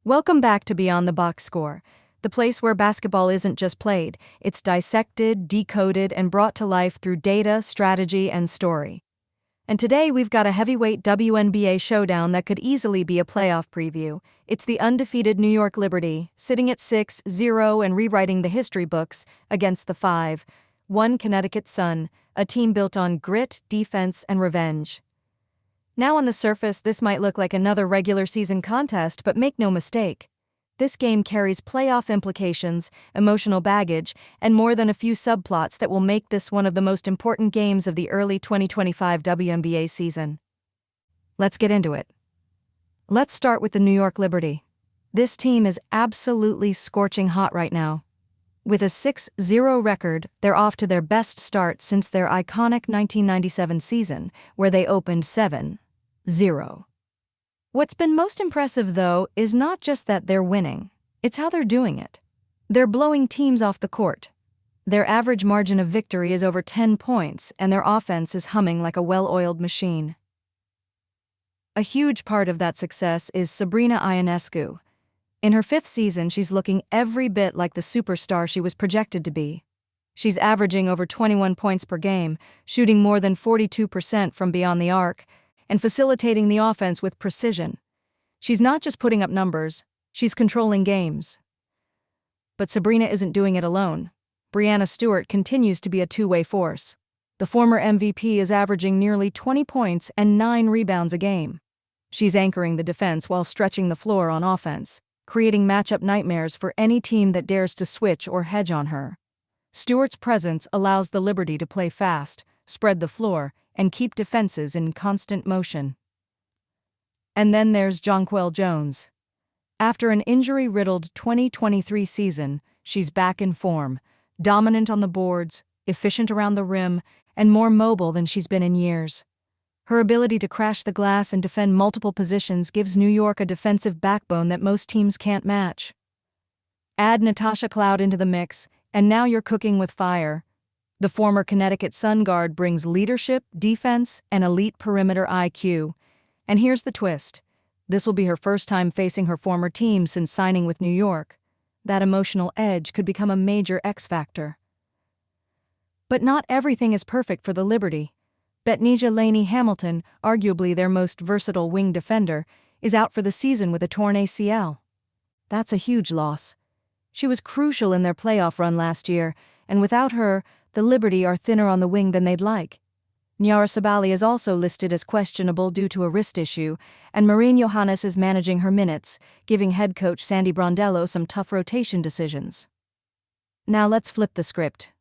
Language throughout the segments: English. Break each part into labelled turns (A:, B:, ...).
A: Welcome back to Beyond the Box Score, the place where basketball isn't just played, it's dissected, decoded, and brought to life through data, strategy, and story. And today we've got a heavyweight WNBA showdown that could easily be a playoff preview. It's the undefeated New York Liberty, sitting at 6-0 and rewriting the history books against the 5-1 Connecticut Sun, a team built on grit, defense, and revenge. Now on the surface, this might look like another regular season contest, but make no mistake. This game carries playoff implications, emotional baggage, and more than a few subplots that will make this one of the most important games of the early 2025 WNBA season. Let's get into it. Let's start with the New York Liberty. This team is absolutely scorching hot right now. With a 6-0 record, they're off to their best start since their iconic 1997 season, where they opened 7-0. What's been most impressive, though, is not just that they're winning, it's how they're doing it. They're blowing teams off the court. Their average margin of victory is over 10 points, and their offense is humming like a well-oiled machine. A huge part of that success is Sabrina Ionescu. In her 5th season, she's looking every bit like the superstar she was projected to be. She's averaging over 21 points per game, shooting more than 42% from beyond the arc, and facilitating the offense with precision. She's not just putting up numbers, she's controlling games. But Sabrina isn't doing it alone. Breanna Stewart continues to be a two-way force. The former MVP is averaging nearly 20 points and 9 rebounds a game. She's anchoring the defense while stretching the floor on offense, creating matchup nightmares for any team that dares to switch or hedge on her. Stewart's presence allows the Liberty to play fast, spread the floor, and keep defenses in constant motion. And then there's Jonquel Jones. After an injury-riddled 2023 season, she's back in form, dominant on the boards, efficient around the rim, and more mobile than she's been in years. Her ability to crash the glass and defend multiple positions gives New York a defensive backbone that most teams can't match. Add Natasha Cloud into the mix, and now you're cooking with fire. The former Connecticut Sun guard brings leadership, defense, and elite perimeter IQ. And here's the twist. This will be her first time facing her former team since signing with New York. That emotional edge could become a major X factor. But not everything is perfect for the Liberty. Betnijah Laney Hamilton, arguably their most versatile wing defender, is out for the season with a torn ACL. That's a huge loss. She was crucial in their playoff run last year, and without her, the Liberty are thinner on the wing than they'd like. Nyara Sabali is also listed as questionable due to a wrist issue, and Maureen Johannes is managing her minutes, giving head coach Sandy Brondello some tough rotation decisions. Now let's flip the script.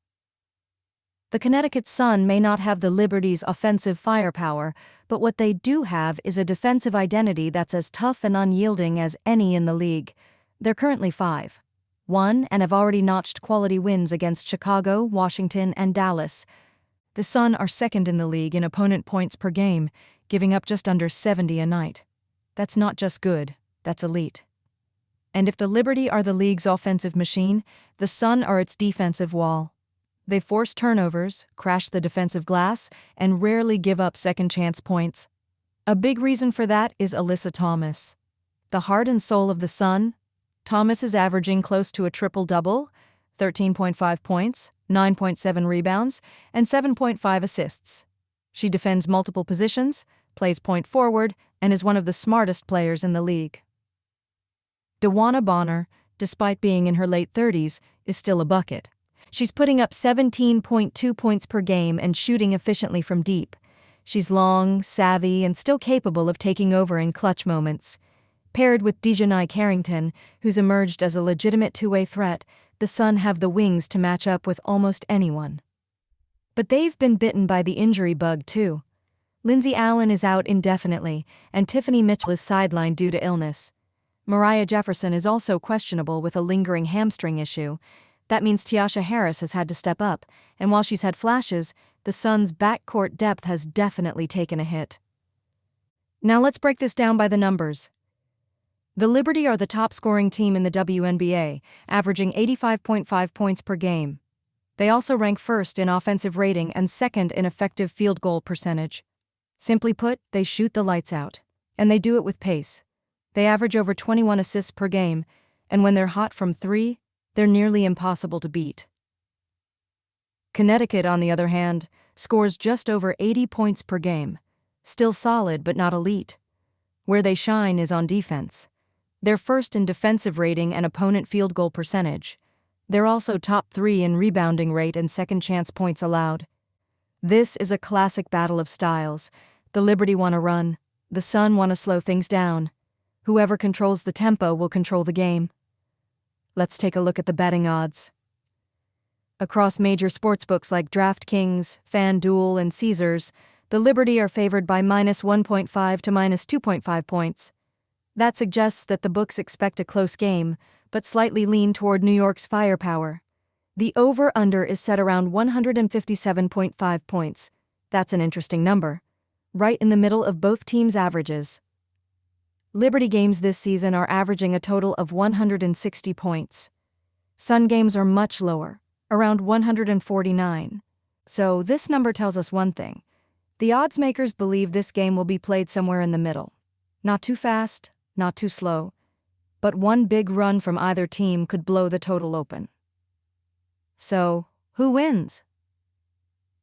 A: The Connecticut Sun may not have the Liberty's offensive firepower, but what they do have is a defensive identity that's as tough and unyielding as any in the league. They're currently 5-1 and have already notched quality wins against Chicago, Washington, and Dallas. The Sun are second in the league in opponent points per game, giving up just under 70 a night. That's not just good, that's elite. And if the Liberty are the league's offensive machine, the Sun are its defensive wall. They force turnovers, crash the defensive glass, and rarely give up second-chance points. A big reason for that is Alyssa Thomas. The heart and soul of the Sun, Thomas is averaging close to a triple-double, 13.5 points, 9.7 rebounds, and 7.5 assists. She defends multiple positions, plays point forward, and is one of the smartest players in the league. DeWanna Bonner, despite being in her late 30s, is still a bucket. She's putting up 17.2 points per game and shooting efficiently from deep. She's long, savvy, and still capable of taking over in clutch moments. Paired with Dejanai Carrington, who's emerged as a legitimate two-way threat, the Sun have the wings to match up with almost anyone. But they've been bitten by the injury bug, too. Lindsey Allen is out indefinitely, and Tiffany Mitchell is sidelined due to illness. Mariah Jefferson is also questionable with a lingering hamstring issue. That means Tiasha Harris has had to step up, and while she's had flashes, the Suns' backcourt depth has definitely taken a hit. Now let's break this down by the numbers. The Liberty are the top-scoring team in the WNBA, averaging 85.5 points per game. They also rank first in offensive rating and second in effective field goal percentage. Simply put, they shoot the lights out. And they do it with pace. They average over 21 assists per game, and when they're hot from three, they're nearly impossible to beat. Connecticut, on the other hand, scores just over 80 points per game. Still solid, but not elite. Where they shine is on defense. They're first in defensive rating and opponent field goal percentage. They're also top 3 in rebounding rate and second chance points allowed. This is a classic battle of styles. The Liberty want to run. The Sun want to slow things down. Whoever controls the tempo will control the game. Let's take a look at the betting odds. Across major sportsbooks like DraftKings, FanDuel, and Caesars, the Liberty are favored by -1.5 to -2.5 points. That suggests that the books expect a close game, but slightly lean toward New York's firepower. The over-under is set around 157.5 points. That's an interesting number. Right in the middle of both teams' averages. Liberty games this season are averaging a total of 160 points. Sun games are much lower, around 149. So this number tells us one thing. The odds makers believe this game will be played somewhere in the middle. Not too fast, not too slow. But one big run from either team could blow the total open. So, who wins?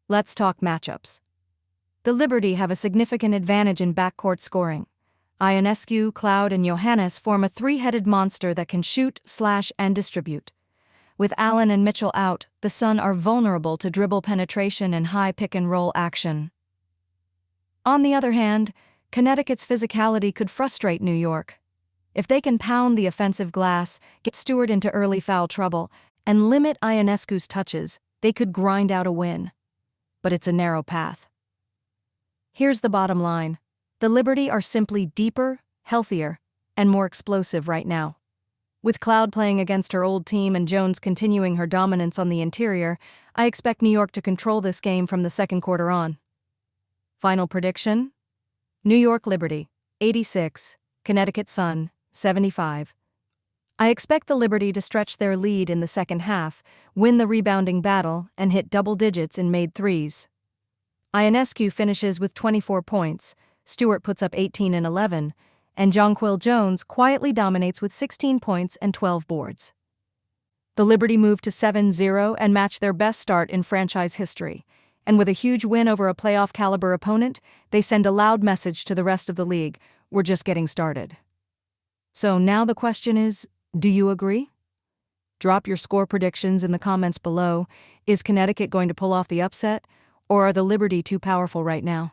A: Let's talk matchups. The Liberty have a significant advantage in backcourt scoring. Ionescu, Cloud, and Johannes form a three-headed monster that can shoot, slash, and distribute. With Allen and Mitchell out, the Sun are vulnerable to dribble penetration and high pick-and-roll action. On the other hand, Connecticut's physicality could frustrate New York. If they can pound the offensive glass, get Stewart into early foul trouble, and limit Ionescu's touches, they could grind out a win. But it's a narrow path. Here's the bottom line. The Liberty are simply deeper, healthier, and more explosive right now. With Cloud playing against her old team and Jones continuing her dominance on the interior, I expect New York to control this game from the second quarter on. Final prediction? New York Liberty, 86, Connecticut Sun, 75. I expect the Liberty to stretch their lead in the second half, win the rebounding battle, and hit double digits in made threes. Ionescu finishes with 24 points, Stewart puts up 18 and 11, and Jonquil Jones quietly dominates with 16 points and 12 boards. The Liberty move to 7-0 and match their best start in franchise history, and with a huge win over a playoff-caliber opponent, they send a loud message to the rest of the league, we're just getting started. So now the question is, do you agree? Drop your score predictions in the comments below. Is Connecticut going to pull off the upset, or are the Liberty too powerful right now?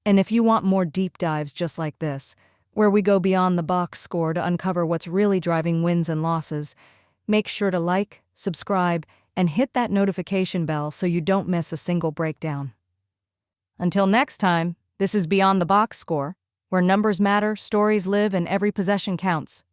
A: And if you want more deep dives just like this, where we go beyond the box score to uncover what's really driving wins and losses, make sure to like, subscribe, and hit that notification bell so you don't miss a single breakdown. Until next time, this is Beyond the Box Score, where numbers matter, stories live, and every possession counts.